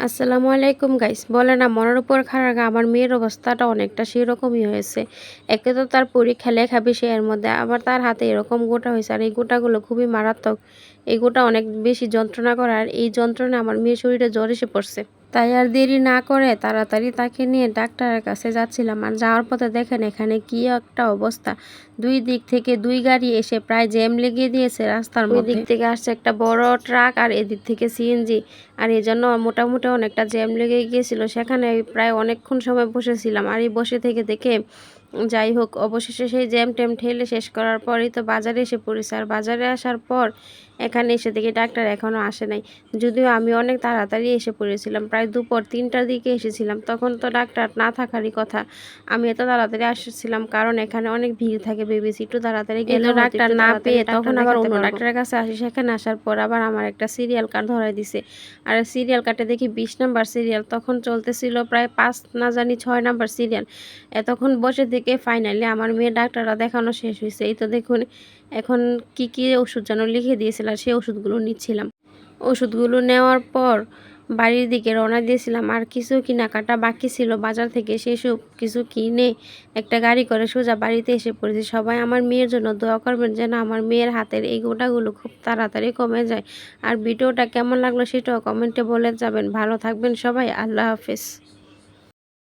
আসসালামু আলাইকুম গাইস। বলে না মনের উপর খাড়া, আমার মেয়ের অবস্থাটা অনেকটা সেরকমই হয়েছে। একে তো তার পরীক্ষা লেখা বেশি, এর মধ্যে আবার তার হাতে এরকম গোটা হয়েছে, আর এই গোটাগুলো খুবই মারাত্মক। এই গোটা অনেক বেশি যন্ত্রণা করে, আর এই যন্ত্রণা আমার মেয়ের শরীরে জ্বর এসে পড়ছে। তাই আর দেরি না করে তাড়াতাড়ি তাকে নিয়ে ডাক্তারের কাছে যাচ্ছিলাম। আর যাওয়ার পথে দেখেন এখানে কি একটা অবস্থা, দুই দিক থেকে দুই গাড়ি এসে প্রায় জ্যাম লেগে দিয়েছে রাস্তার মধ্যে। ওই দিক থেকে আসছে একটা বড় ট্রাক আর এদিক থেকে সিএনজি, আর এই জন্য মোটামুটি অনেকটা জ্যাম লেগে গিয়েছিল। সেখানে প্রায় অনেকক্ষণ সময় বসেছিলাম, আর এই বসে থেকে দেখে যাই হোক অবশেষে সেই জ্যাম ট্যাম ঠেলে শেষ করার পরই তো বাজারে এসে পড়েছে। আর বাজারে আসার পর এখানে এসে দেখি ডাক্তার এখনও আসে নাই, যদিও আমি অনেক তাড়াতাড়ি এসে পড়েছিলাম, প্রায় দুপুর 3টার দিকে এসেছিলাম। তখন তো ডাক্তার না থাকারই কথা, আমি এত তাড়াতাড়ি আসছিলাম কারণ এখানে অনেক ভিড় থাকে, ভেবেছি একটু তাড়াতাড়ি গেলে ডাক্তার না পেয়ে তখন আবার অন্য ডাক্তারের কাছে আসি। সেখানে আসার পর আবার আমার একটা সিরিয়াল কার্ড ধরাই দিছে, আর সিরিয়াল কার্ডে দেখি 20 নাম্বার সিরিয়াল, তখন চলতেছিল প্রায় 5 না জানি 6 নাম্বার সিরিয়াল। এতক্ষণ বসে থেকে ফাইনালি আমার মেয়ে ডাক্তাররা দেখানো শেষ হয়েছে। এই তো দেখুন এখন কি কি ওষুধ যেন লিখে দিয়েছিল, আর সেই ওষুধগুলো নিচ্ছিলাম। ওষুধগুলো নেওয়ার পর বাড়ির দিকে রওনা দিয়েছিলাম, আর কিছু কেনাকাটা বাকি ছিল বাজার থেকে, সেসব কিছু কিনে একটা গাড়ি করে সোজা বাড়িতে এসে পড়েছি। সবাই আমার মেয়ের জন্য দোয়া করবেন যেন আমার মেয়ের হাতের এই গোটাগুলো খুব তাড়াতাড়ি কমে যায়। আর ভিডিওটা কেমন লাগলো সেটাও কমেন্টে বলে যাবেন। ভালো থাকবেন সবাই, আল্লাহ হাফেজ।